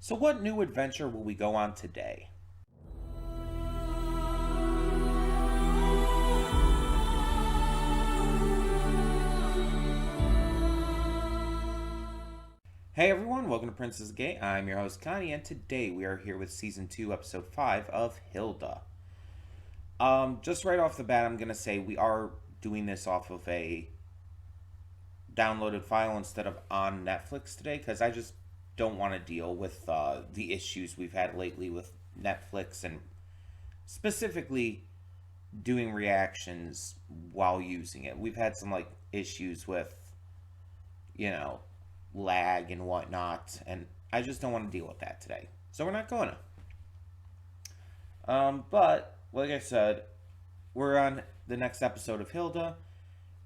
So, what new adventure will we go on today? Hey everyone, welcome to Princess Gay. I'm your host Connie, and today we are here with Season 2, Episode 5 of Hilda. Just right off the bat, I'm gonna say we are doing this off of a downloaded file instead of on Netflix today, because I just don't want to deal with the issues we've had lately with Netflix and specifically doing reactions while using it. We've had some issues with, you know, lag and whatnot, and I just don't want to deal with that today. So we're not going to. But like I said, we're on the next episode of Hilda,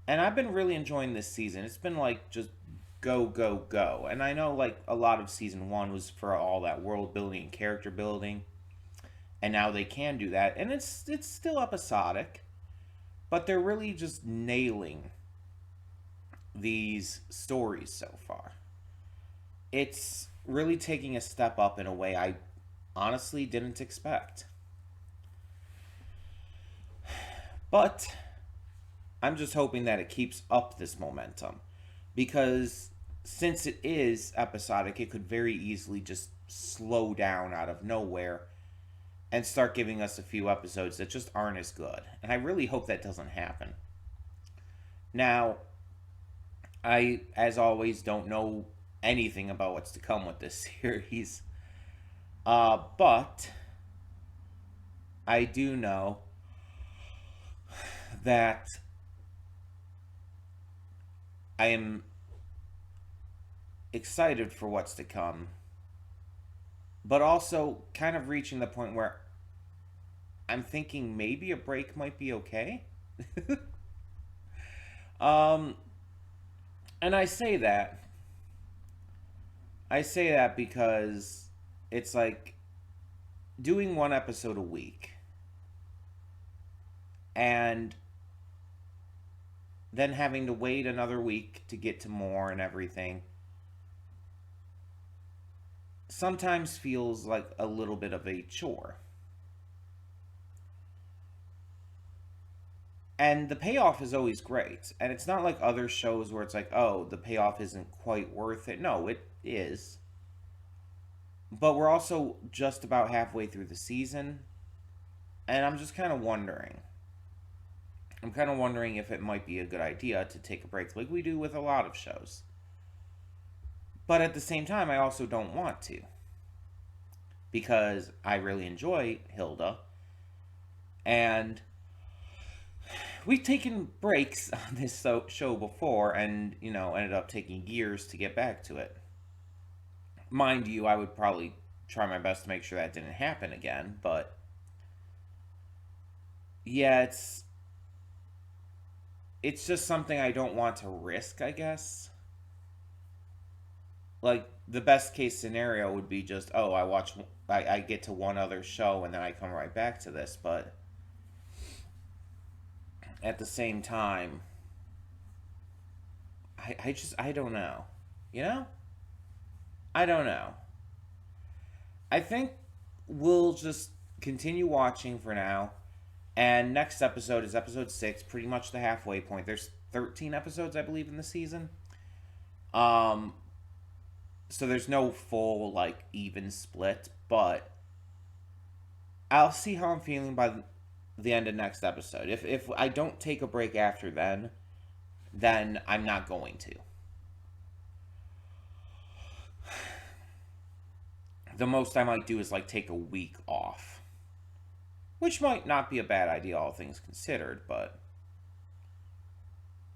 and I've been really enjoying this season. It's been just go go go, and I know a lot of season 1 was for all that world building and character building, and now they can do that, and it's still episodic, but they're really just nailing these stories so far. It's really taking a step up in a way I honestly didn't expect. But I'm just hoping that it keeps up this momentum, because since it is episodic, it could very easily just slow down out of nowhere and start giving us a few episodes that just aren't as good. And I really hope that doesn't happen. Now, I, as always, don't know anything about what's to come with this series. But I do know that I am excited for what's to come, but also kind of reaching the point where I'm thinking maybe a break might be okay. um, and I say that because it's like doing one episode a week and then having to wait another week to get to more and everything sometimes feels like a little bit of a chore. And the payoff is always great. And it's not like other shows where it's like, oh, the payoff isn't quite worth it. No, it is. But we're also just about halfway through the season. And I'm just kind of wondering. I'm kind of wondering if it might be a good idea to take a break like we do with a lot of shows. But at the same time, I also don't want to, because I really enjoy Hilda, and we've taken breaks on this show before, and ended up taking years to get back to it. Mind you, I would probably try my best to make sure that didn't happen again, but yeah, it's just something I don't want to risk, I guess. Like, the best case scenario would be just, oh, I get to one other show and then I come right back to this, but at the same time, I don't know. You know? I don't know. I think we'll just continue watching for now. And next episode is episode 6, pretty much the halfway point. There's 13 episodes, I believe, in the season. Um, so there's no full, even split, but I'll see how I'm feeling by the end of next episode. If I don't take a break after then I'm not going to. The most I might do is take a week off, which might not be a bad idea, all things considered, but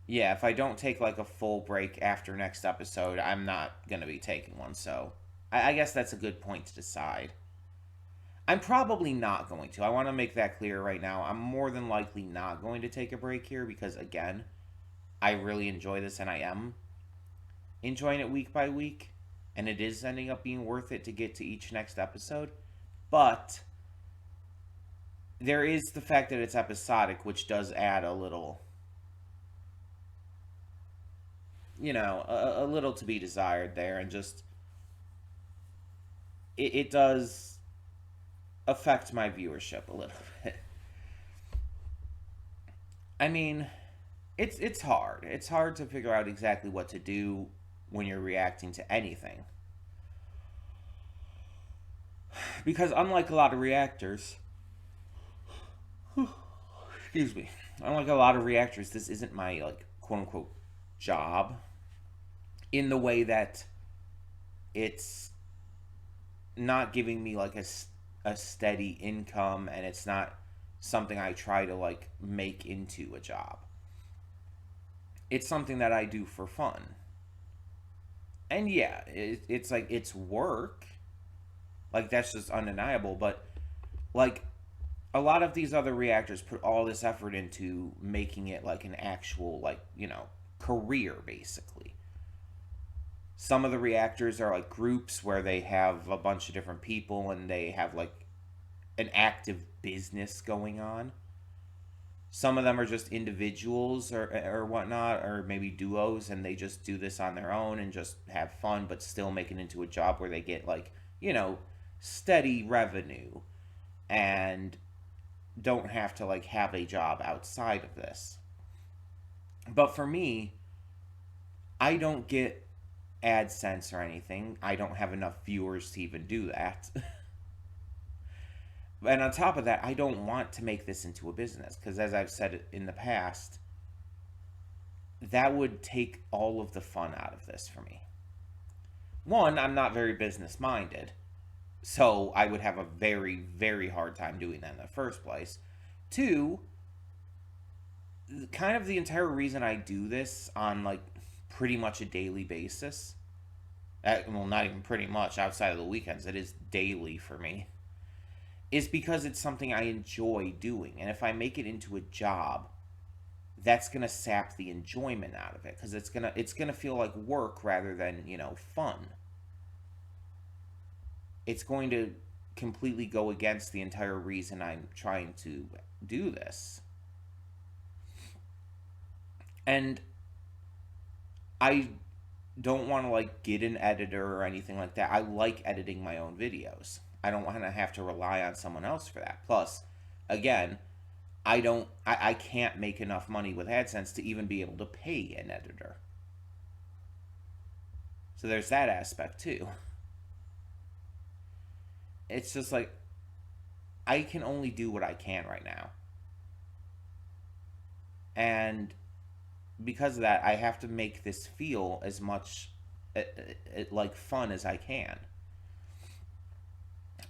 yeah, if I don't take a full break after next episode, I'm not going to be taking one, so I guess that's a good point to decide. I'm probably not going to. I want to make that clear right now. I'm more than likely not going to take a break here because, again, I really enjoy this and I am enjoying it week by week, and it is ending up being worth it to get to each next episode. But there is the fact that it's episodic, which does add a little, a little to be desired there, and just it does affect my viewership a little bit. I mean, it's hard. It's hard to figure out exactly what to do when you're reacting to anything. Because unlike a lot of reactors, excuse me, unlike a lot of reactors, this isn't my like quote unquote job in the way that it's not giving me like a steady income, and it's not something I try to like make into a job. It's something that I do for fun. And yeah, it's like it's work. Like that's just undeniable, but like a lot of these other reactors put all this effort into making it like an actual like, career basically. Some of the reactors are like groups where they have a bunch of different people and they have like an active business going on. Some of them are just individuals or whatnot, or maybe duos, and they just do this on their own and just have fun, but still make it into a job where they get like, steady revenue and don't have to like have a job outside of this. But for me, I don't get AdSense or anything. I don't have enough viewers to even do that. And on top of that, I don't want to make this into a business because, as I've said in the past, that would take all of the fun out of this for me. One, I'm not very business minded, so I would have a very, very hard time doing that in the first place. Two, kind of the entire reason I do this on like pretty much a daily basis, well, not even pretty much outside of the weekends, it is daily for me, is because it's something I enjoy doing. And if I make it into a job, that's going to sap the enjoyment out of it because it's going to feel like work rather than, fun. It's going to completely go against the entire reason I'm trying to do this. And I don't want to like get an editor or anything like that. I like editing my own videos. I don't want to have to rely on someone else for that. Plus, again, I can't make enough money with AdSense to even be able to pay an editor. So there's that aspect too. It's just like I can only do what I can right now. And because of that, I have to make this feel as much like fun as I can.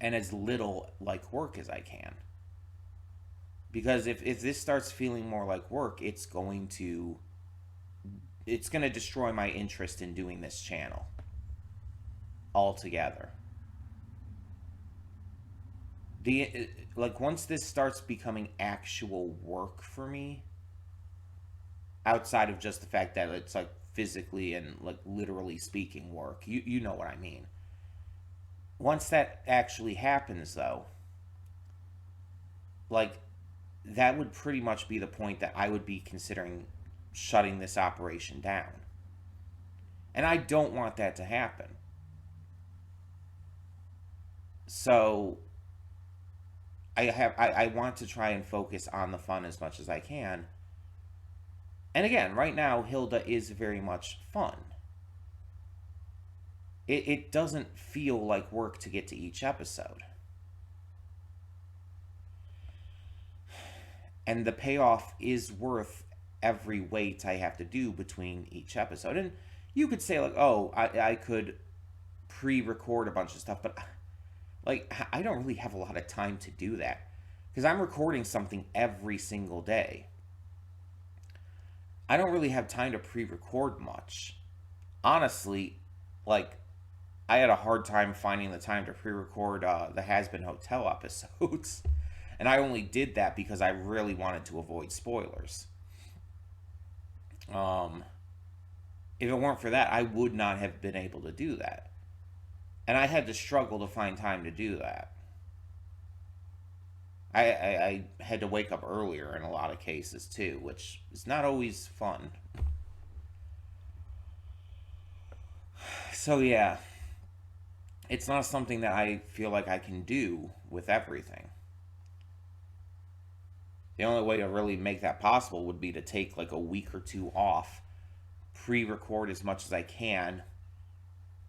And as little like work as I can. Because if this starts feeling more like work, it's going to destroy my interest in doing this channel altogether. Like once this starts becoming actual work for me, outside of just the fact that it's like physically and like literally speaking work, you know what I mean. Once that actually happens though, like that would pretty much be the point that I would be considering shutting this operation down. And I don't want that to happen. So I want to try and focus on the fun as much as I can. And again, right now Hilda is very much fun. It doesn't feel like work to get to each episode. And the payoff is worth every wait I have to do between each episode. And you could say like, oh, I could pre-record a bunch of stuff, but like I don't really have a lot of time to do that because I'm recording something every single day. I don't really have time to pre-record much. Honestly, like I had a hard time finding the time to pre-record the Has Been Hotel episodes. And I only did that because I really wanted to avoid spoilers. If it weren't for that, I would not have been able to do that. And I had to struggle to find time to do that. I had to wake up earlier in a lot of cases too, which is not always fun. So yeah. it's not something that I feel like I can do with everything. The only way to really make that possible would be to take like a week or two off, pre-record as much as I can,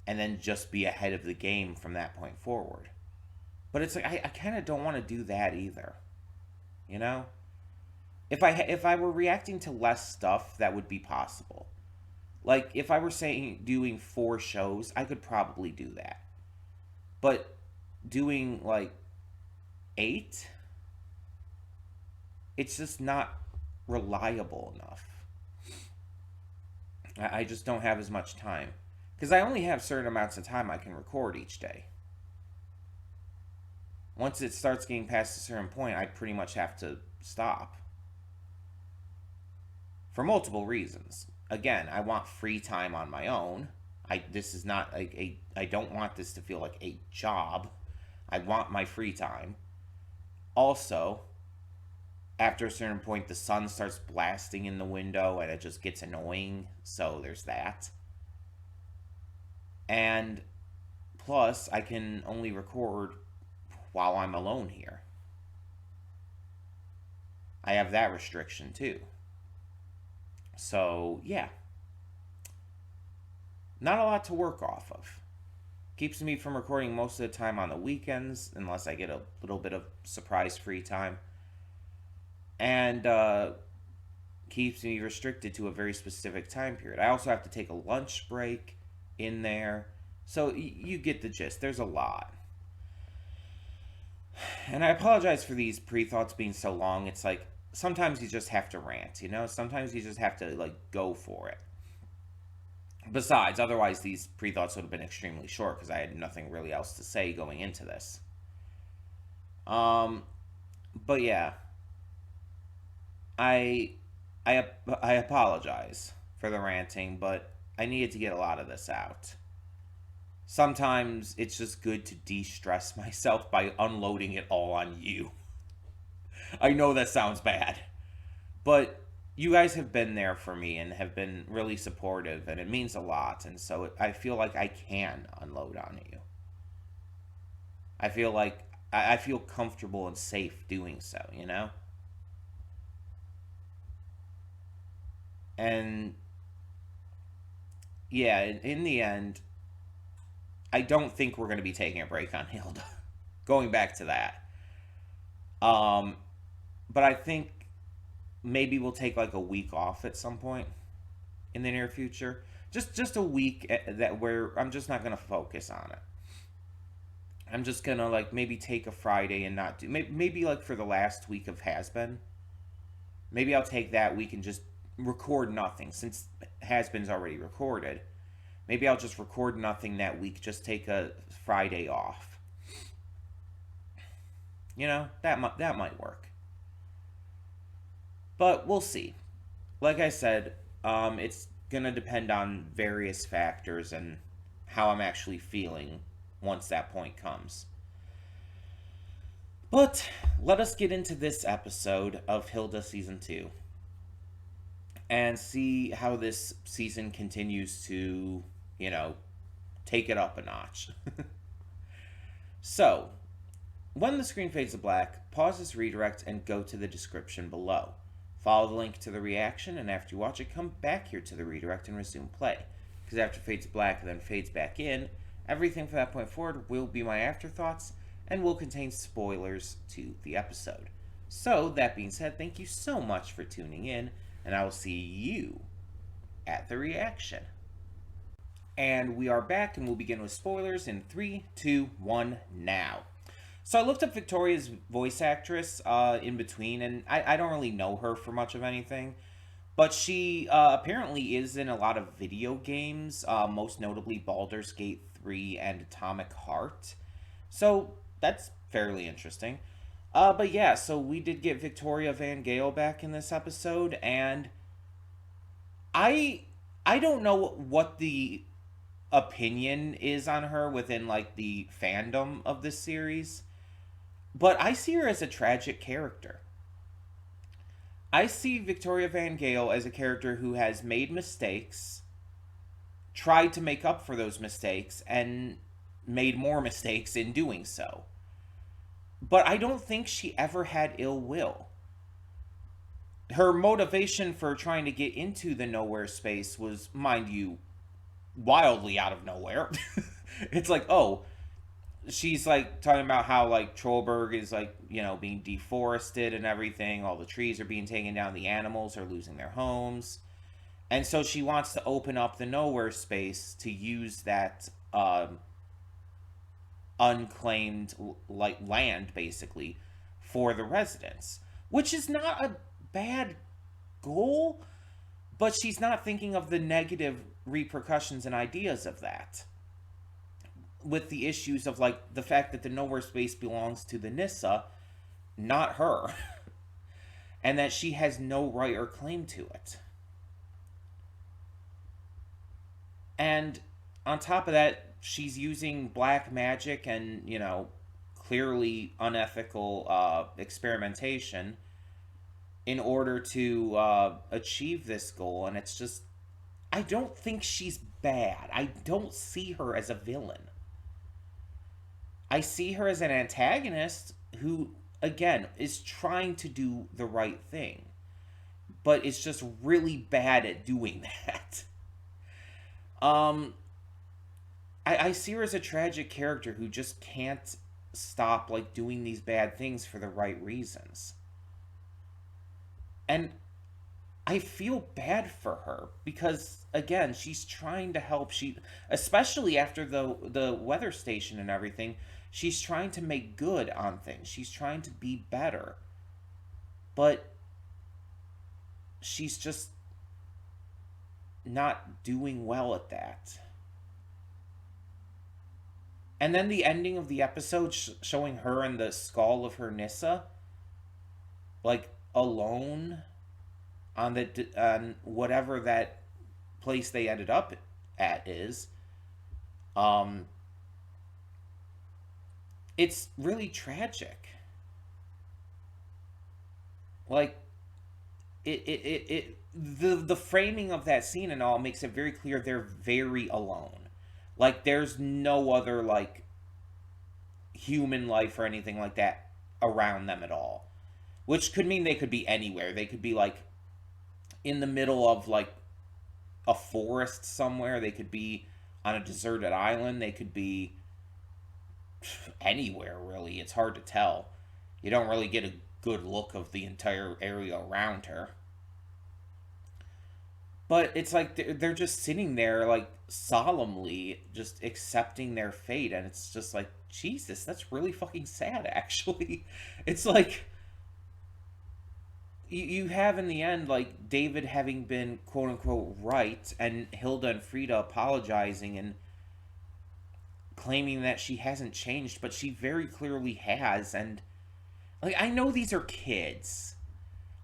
and then just be ahead of the game from that point forward. But it's like I kind of don't want to do that either. You know, if I were reacting to less stuff, that would be possible. Like if I were saying doing 4 shows, I could probably do that. But doing like 8, it's just not reliable enough. I just don't have as much time because I only have certain amounts of time I can record each day. Once it starts getting past a certain point, I pretty much have to stop for multiple reasons. Again, I want free time on my own. This is not like I don't want this to feel like a job. I want my free time. Also, after a certain point, the sun starts blasting in the window and it just gets annoying. So there's that. And plus, I can only record while I'm alone here. I have that restriction too. So, yeah, not a lot to work off of. Keeps me from recording most of the time on the weekends, unless I get a little bit of surprise free time. And keeps me restricted to a very specific time period. I also have to take a lunch break in there. So you get the gist. There's a lot. And I apologize for these pre-thoughts being so long. It's like sometimes you just have to rant, you know? Sometimes you just have to like go for it. Besides, otherwise these pre-thoughts would have been extremely short because I had nothing really else to say going into this. Um but yeah, I I apologize for the ranting, but I needed to get a lot of this out. Sometimes it's just good to de-stress myself by unloading it all on you. I know that sounds bad, but you guys have been there for me and have been really supportive, and it means a lot. And so I feel like I can unload on you. I feel like I feel comfortable and safe doing so, you know? And yeah, in the end, I don't think we're going to be taking a break on Hilda. Going back to that. Um, but I think maybe we'll take like a week off at some point in the near future. Just a week that where I'm just not going to focus on it. I'm just going to like maybe take a Friday and not do maybe like for the last week of Has Been. Maybe I'll take that week and just record nothing since Has Been's already recorded. Maybe I'll just record nothing that week. Just take a Friday off. You know, that might work. But we'll see. Like I said, it's gonna depend on various factors and how I'm actually feeling once that point comes. But let us get into this episode of Hilda Season 2 and see how this season continues to, you know, take it up a notch. So, when the screen fades to black, pause this redirect and go to the description below. Follow the link to the reaction, and after you watch it, come back here to the redirect and resume play. Because after it fades to black and then fades back in, everything from that point forward will be my afterthoughts and will contain spoilers to the episode. So, that being said, thank you so much for tuning in, and I will see you at the reaction. And we are back, and we'll begin with spoilers in 3, 2, 1, now. So I looked up Victoria's voice actress in between, and I don't really know her for much of anything. But she apparently is in a lot of video games, most notably Baldur's Gate 3 and Atomic Heart. So that's fairly interesting. But yeah, so we did get Victoria Van Gale back in this episode, and I I don't know what the opinion is on her within like the fandom of this series, but I see her as a tragic character. I see Victoria Van Gale as a character who has made mistakes, tried to make up for those mistakes, and made more mistakes in doing so. But I don't think she ever had ill will. Her motivation for trying to get into the nowhere space was, mind you, wildly out of nowhere. It's like, oh, she's like talking about how like Trollberg is like, being deforested and everything. All the trees are being taken down. The animals are losing their homes. And so she wants to open up the nowhere space to use that unclaimed like land basically for the residents, which is not a bad goal, but she's not thinking of the negative repercussions and ideas of that, with the issues of like the fact that the nowhere space belongs to the Nissa, not her, and that she has no right or claim to it. And on top of that, she's using black magic and, clearly unethical experimentation in order to achieve this goal. And it's just, I don't think she's bad. I don't see her as a villain. I see her as an antagonist who, again, is trying to do the right thing, but is just really bad at doing that. Um, I see her as a tragic character who just can't stop like doing these bad things for the right reasons. And I feel bad for her because again, she's trying to help. She, especially after the weather station and everything, she's trying to make good on things. She's trying to be better. But she's just not doing well at that. And then the ending of the episode showing her in the skull of her Nissa, like alone on on whatever that place they ended up at is. It's really tragic. Like the framing of that scene and all makes it very clear they're very alone. Like there's no other like human life or anything like that around them at all. Which could mean they could be anywhere. They could be like in the middle of like a forest somewhere. They could be on a deserted island. They could be anywhere really. It's hard to tell. You don't really get a good look of the entire area around her. But it's like they're just sitting there, like solemnly, just accepting their fate, and it's just like Jesus, that's really fucking sad. Actually, it's like you have in the end like David having been quote unquote right, and Hilda and Frida apologizing and claiming that she hasn't changed, but she very clearly has. And like I know these are kids,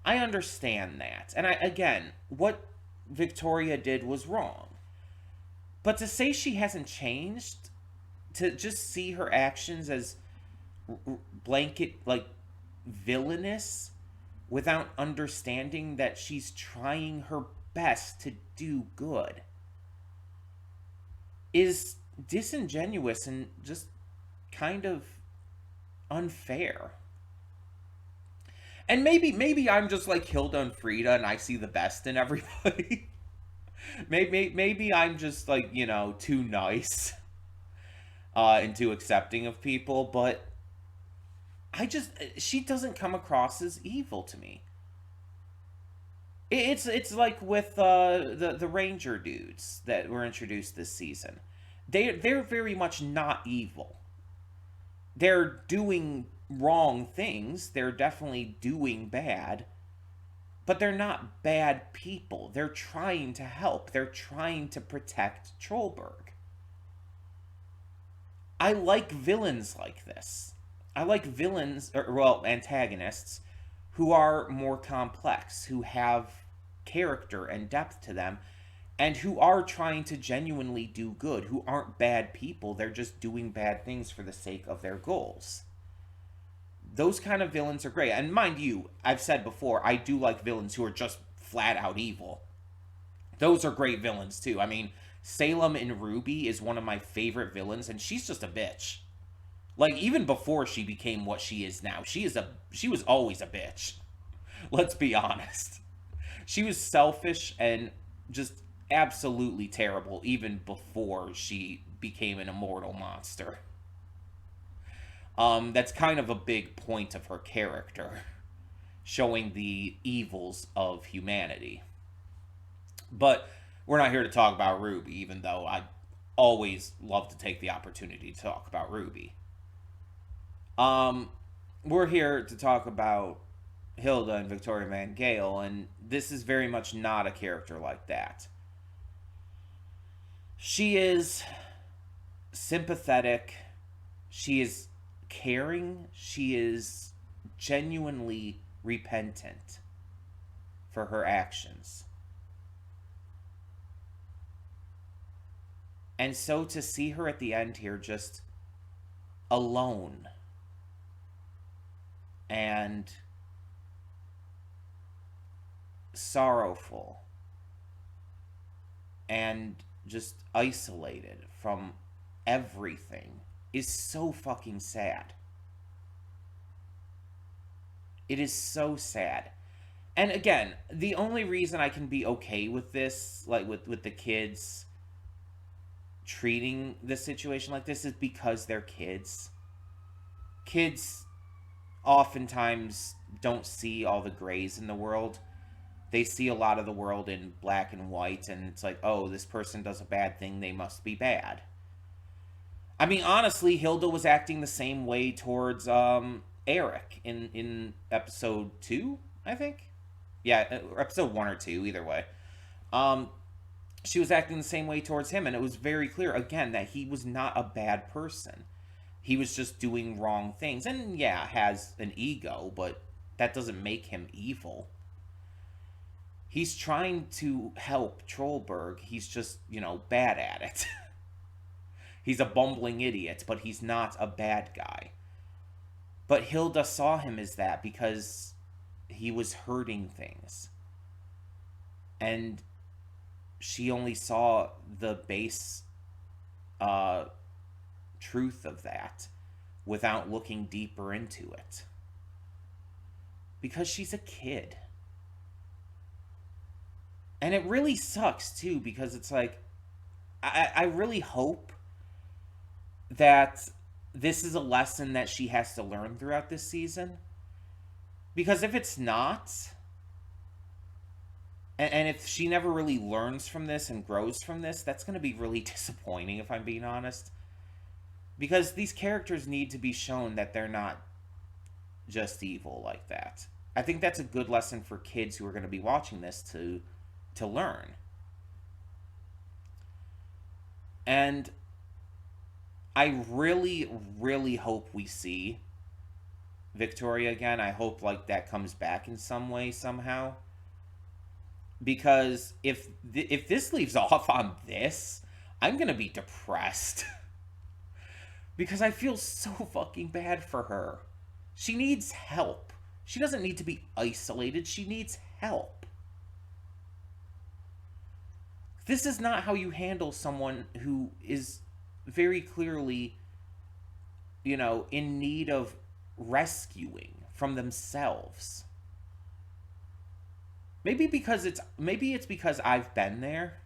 I understand that, and again, what Victoria did was wrong. But to say she hasn't changed, to just see her actions as blanket, like, villainous, without understanding that she's trying her best to do good, is disingenuous and just kind of unfair. And maybe I'm just like Hilda and Frida and I see the best in everybody. maybe I'm just like, too nice and too accepting of people, but she doesn't come across as evil to me. It's like with the Ranger dudes that were introduced this season. They're very much not evil. They're doing wrong things. They're definitely doing bad. But they're not bad people. They're trying to help. They're trying to protect Trollberg. I like villains like this. I like villains, or well, antagonists, who are more complex, who have character and depth to them, and who are trying to genuinely do good, who aren't bad people. They're just doing bad things for the sake of their goals. Those kind of villains are great. And mind you, I've said before, I do like villains who are just flat out evil. Those are great villains too. I mean, Salem in Ruby is one of my favorite villains, and she's just a bitch. Like, even before she became what she is now, she was always a bitch. Let's be honest. She was selfish and just absolutely terrible even before she became an immortal monster. That's kind of a big point of her character, showing the evils of humanity. But we're not here to talk about Ruby, even though I always love to take the opportunity to talk about Ruby. Um, we're here to talk about Hilda and Victoria Van Gale, and this is very much not a character like that. She is sympathetic, she is caring, she is genuinely repentant for her actions. And so to see her at the end here just alone and sorrowful and just isolated from everything is so fucking sad. It is so sad. And again, the only reason I can be okay with this, like with the kids treating this situation like this, is because they're kids. Kids oftentimes don't see all the grays in the world. They see a lot of the world in black and white, and it's like, oh, this person does a bad thing, they must be bad. I mean, honestly, Hilda was acting the same way towards Eric in episode 2, I think. Yeah, episode 1 or 2, either way. Um, she was acting the same way towards him, and it was very clear, again, that he was not a bad person. He was just doing wrong things. And yeah, has an ego, but that doesn't make him evil. He's trying to help Trollberg. He's just, bad at it. He's a bumbling idiot, but he's not a bad guy. But Hilda saw him as that because he was hurting things. And she only saw the base truth of that without looking deeper into it. Because she's a kid. And it really sucks, too, because it's like, I really hope that this is a lesson that she has to learn throughout this season. Because if it's not, and if she never really learns from this and grows from this, that's going to be really disappointing, if I'm being honest. Because these characters need to be shown that they're not just evil like that. I think that's a good lesson for kids who are going to be watching this to learn. And I really, really hope we see Victoria again. I hope that comes back in some way, somehow. Because if this leaves off on this, I'm gonna be depressed. Because I feel so fucking bad for her. She needs help. She doesn't need to be isolated. She needs help. This is not how you handle someone who is very clearly, in need of rescuing from themselves. Maybe it's because I've been there.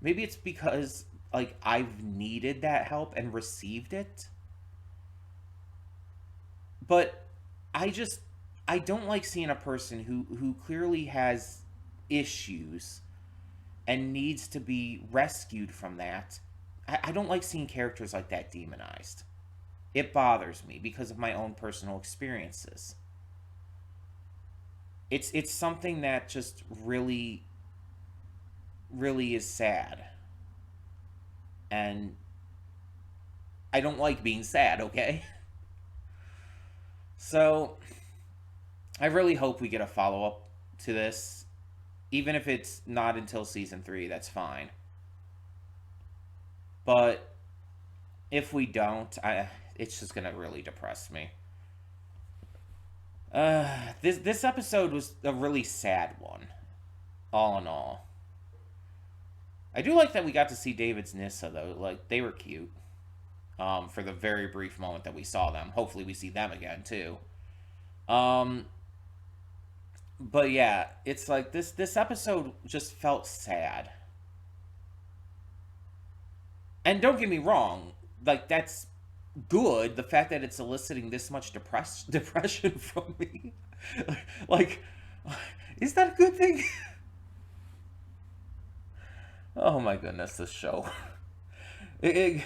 Maybe it's because I've needed that help and received it. But I don't like seeing a person who clearly has issues and needs to be rescued from that. I don't like seeing characters like that demonized. It bothers me because of my own personal experiences. It's something that just really, really is sad. And I don't like being sad, okay? So, I really hope we get a follow-up to this. Even if it's not until season 3, that's fine. But if we don't, it's just gonna really depress me. This episode was a really sad one, all in all. I do like that we got to see David's Nissa though. Like they were cute. For the very brief moment that we saw them. Hopefully we see them again too. Um, but yeah, it's like this episode just felt sad. And don't get me wrong, like that's good. The fact that it's eliciting this much depression from me, like, is that a good thing? Oh my goodness, this show. It, it,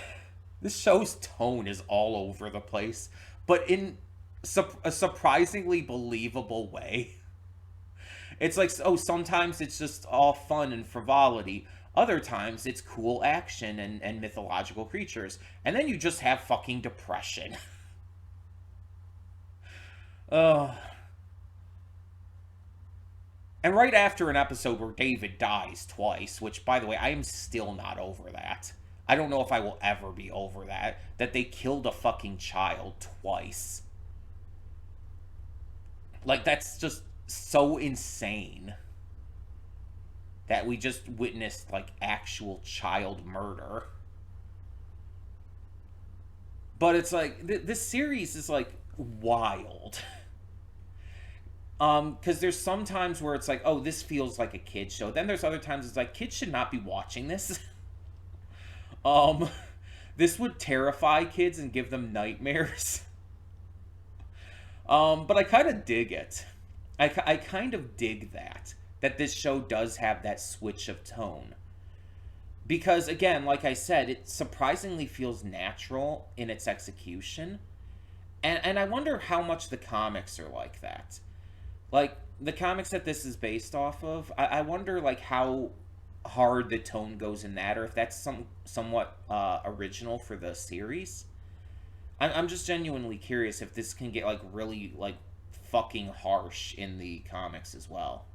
this show's tone is all over the place, but in a surprisingly believable way. It's like, oh, sometimes it's just all fun and frivolity. Other times it's cool action and mythological creatures. And then you just have fucking depression. uh, and right after an episode where David dies twice, which, by the way, I am still not over that. I don't know if I will ever be over that. That they killed a fucking child twice. Like, that's just so insane. That we just witnessed, like, actual child murder. But it's like, this series is, like, wild. Because there's some times where it's like, oh, this feels like a kid show. Then there's other times it's like, kids should not be watching this. um, this would terrify kids and give them nightmares. But I kind of dig it. I kind of dig that this show does have that switch of tone. Because, again, like I said, it surprisingly feels natural in its execution. And I wonder how much the comics are like that. Like, the comics that this is based off of, I wonder, like, how hard the tone goes in that, or if that's somewhat original for the series. I'm just genuinely curious if this can get, like, really, like, fucking harsh in the comics as well.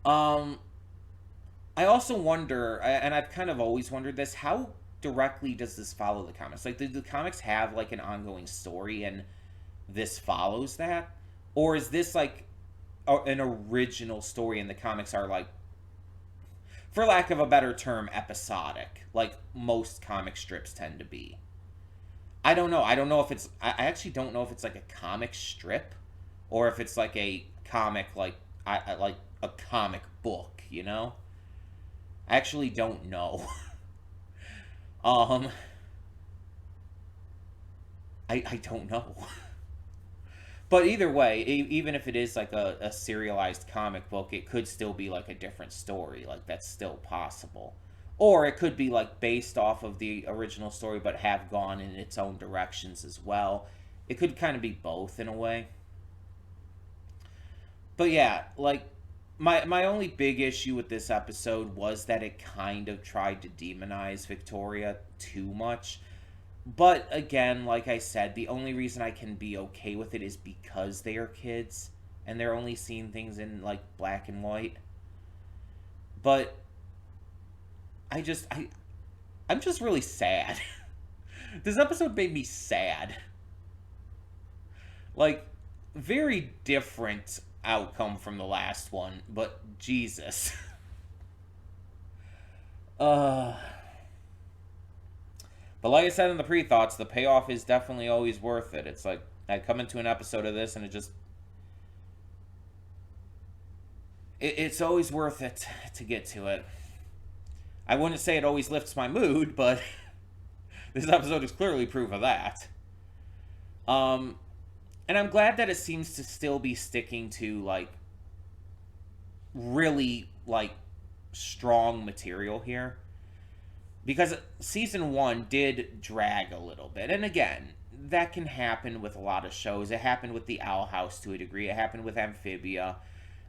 I also wonder, and I've kind of always wondered this, how directly does this follow the comics? Like, do the comics have, like, an ongoing story and this follows that? Or is this, like, an original story and the comics are, like, for lack of a better term, episodic, like most comic strips tend to be? I don't know. I don't know if it's... I actually don't know if it's, like, a comic strip or if it's, like, a comic, like a comic book, you know? I actually don't know. um, I don't know. But either way, even if it is like a serialized comic book, it could still be like a different story. Like, that's still possible. Or it could be like based off of the original story, but have gone in its own directions as well. It could kind of be both in a way. But yeah, like, my only big issue with this episode was that it kind of tried to demonize Victoria too much. But again, like I said, the only reason I can be okay with it is because they are kids and they're only seeing things in like black and white. But I'm just really sad. This episode made me sad. Like, very different outcome from the last one, but Jesus. uh But like I said in the pre-thoughts, the payoff is definitely always worth it. It's like, I come into an episode of this and it's always worth it to get to it. I wouldn't say it always lifts my mood, but this episode is clearly proof of that. And I'm glad that it seems to still be sticking to, like, really, like, strong material here. Because season 1 did drag a little bit. And again, that can happen with a lot of shows. It happened with the Owl House to a degree. It happened with Amphibia.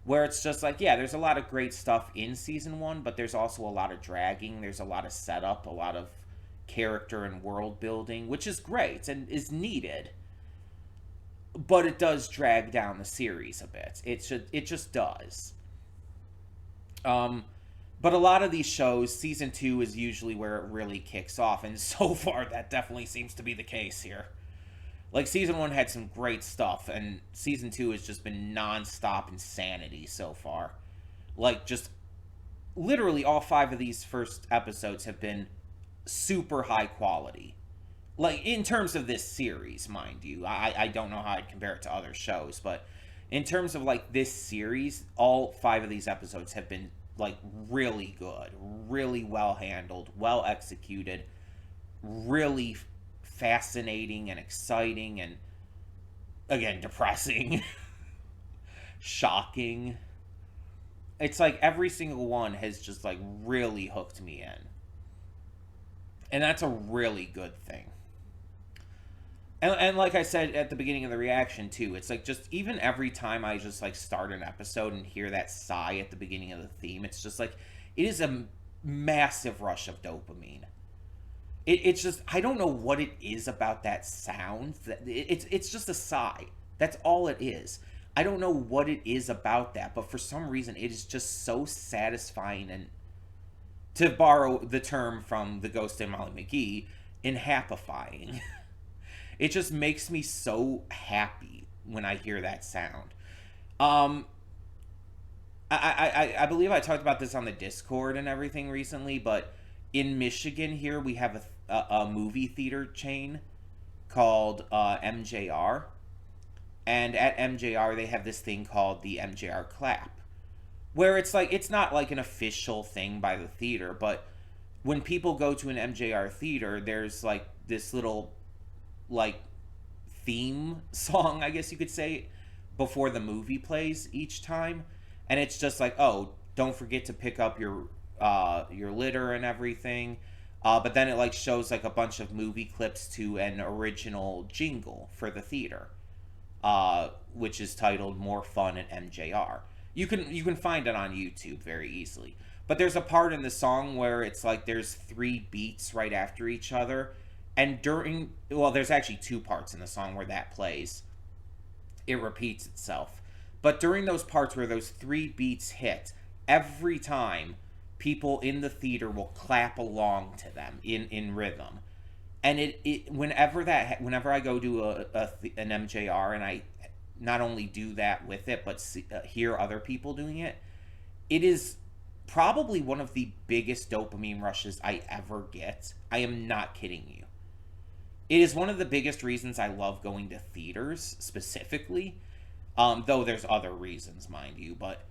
Where it's just like, yeah, there's a lot of great stuff in season 1, but there's also a lot of dragging. There's a lot of setup, a lot of character and world building, which is great and is needed. But it does drag down the series a bit. It just does. But a lot of these shows, season 2 is usually where it really kicks off, and so far that definitely seems to be the case here. Like, season 1 had some great stuff, and season 2 has just been non-stop insanity so far. Like, just literally all 5 of these first episodes have been super high quality. Like, in terms of this series, mind you. I don't know how I'd compare it to other shows, but in terms of, like, this series, all 5 of these episodes have been, like, really good, really well handled, well executed, really fascinating and exciting, and, again, depressing, shocking. It's like every single one has just, like, really hooked me in. And that's a really good thing. And like I said at the beginning of the reaction too, it's like just even every time I just like start an episode and hear that sigh at the beginning of the theme, it's just like it is a massive rush of dopamine. It's just I don't know what it is about that sound. It's just a sigh. That's all it is. I don't know what it is about that, but for some reason it is just so satisfying and, to borrow the term from the Ghost and Molly McGee, inhappifying. It just makes me so happy when I hear that sound. Um, I believe I talked about this on the Discord and everything recently, but in Michigan here we have a movie theater chain called MJR, and at MJR they have this thing called the MJR Clap, where it's like it's not like an official thing by the theater, but when people go to an MJR theater, there's like this little like theme song, I guess you could say, before the movie plays each time, and it's just like, oh, don't forget to pick up your litter and everything. But then it like shows like a bunch of movie clips to an original jingle for the theater, which is titled "More Fun at MJR." You can find it on YouTube very easily. But there's a part in the song where it's like there's 3 beats right after each other, and there's actually 2 parts in the song where that plays. It repeats itself. But during those parts where those 3 beats hit, every time people in the theater will clap along to them in rhythm. And whenever I go to an MJR and I not only do that with it, but hear other people doing it, it is probably one of the biggest dopamine rushes I ever get. I am not kidding you. It is one of the biggest reasons I love going to theaters specifically, though there's other reasons, mind you, but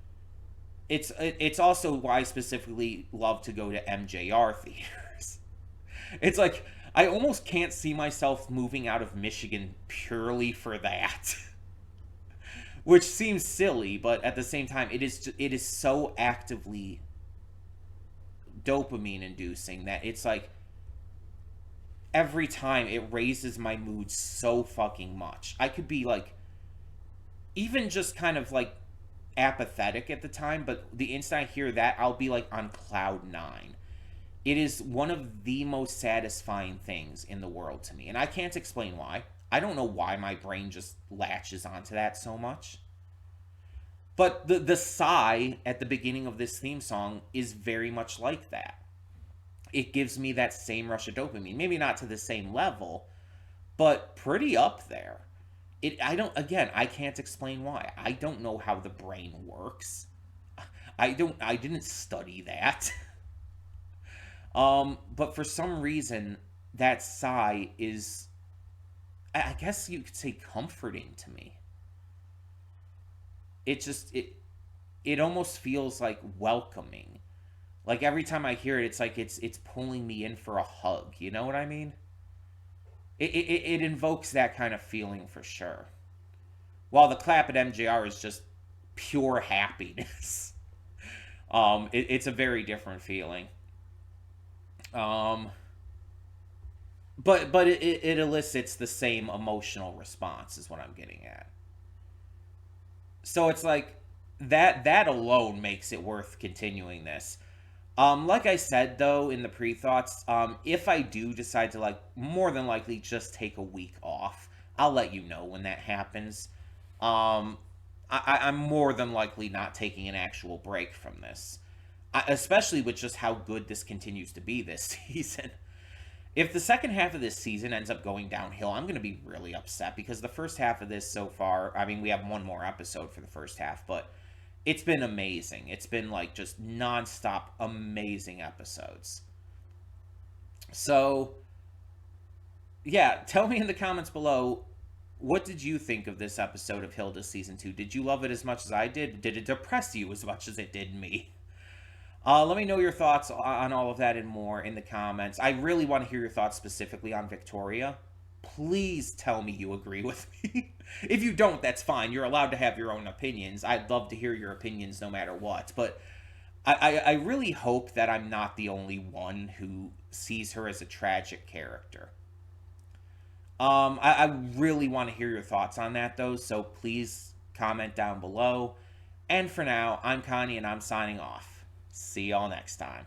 it's also why I specifically love to go to MJR theaters. It's like I almost can't see myself moving out of Michigan purely for that. Which seems silly, but at the same time it is so actively dopamine inducing that it's like every time it raises my mood so fucking much. I could be like even just kind of like apathetic at the time, but the instant I hear that, I'll be like on cloud 9. It is one of the most satisfying things in the world to me, and I can't explain why. I don't know why my brain just latches onto that so much. But the sigh at the beginning of this theme song is very much like that. It gives me that same rush of dopamine. Maybe not to the same level, but pretty up there. I can't explain why. I don't know how the brain works. I didn't study that. But for some reason that sigh is, I guess you could say, comforting to me. It almost feels like welcoming. Like every time I hear it, it's like it's pulling me in for a hug. You know what I mean? It invokes that kind of feeling for sure. While the clap at MJR is just pure happiness. It's a very different feeling. But it elicits the same emotional response is what I'm getting at. So it's like that alone makes it worth continuing this. Like I said though in the pre-thoughts, if I do decide to like more than likely just take a week off, I'll let you know when that happens. I'm more than likely not taking an actual break from this, especially with just how good this continues to be this season. If the second half of this season ends up going downhill, I'm going to be really upset because the first half of this so far, I mean, we have one more episode for the first half, but it's been amazing. It's been like just nonstop amazing episodes. So, yeah, tell me in the comments below, what did you think of this episode of Hilda season 2? Did you love it as much as I did? Did it depress you as much as it did me? Let me know your thoughts on all of that and more in the comments. I really want to hear your thoughts specifically on Victoria. Please tell me you agree with me. If you don't, that's fine. You're allowed to have your own opinions. I'd love to hear your opinions no matter what. But I really hope that I'm not the only one who sees her as a tragic character. I really want to hear your thoughts on that, though, so please comment down below. And for now, I'm Connie, and I'm signing off. See y'all next time.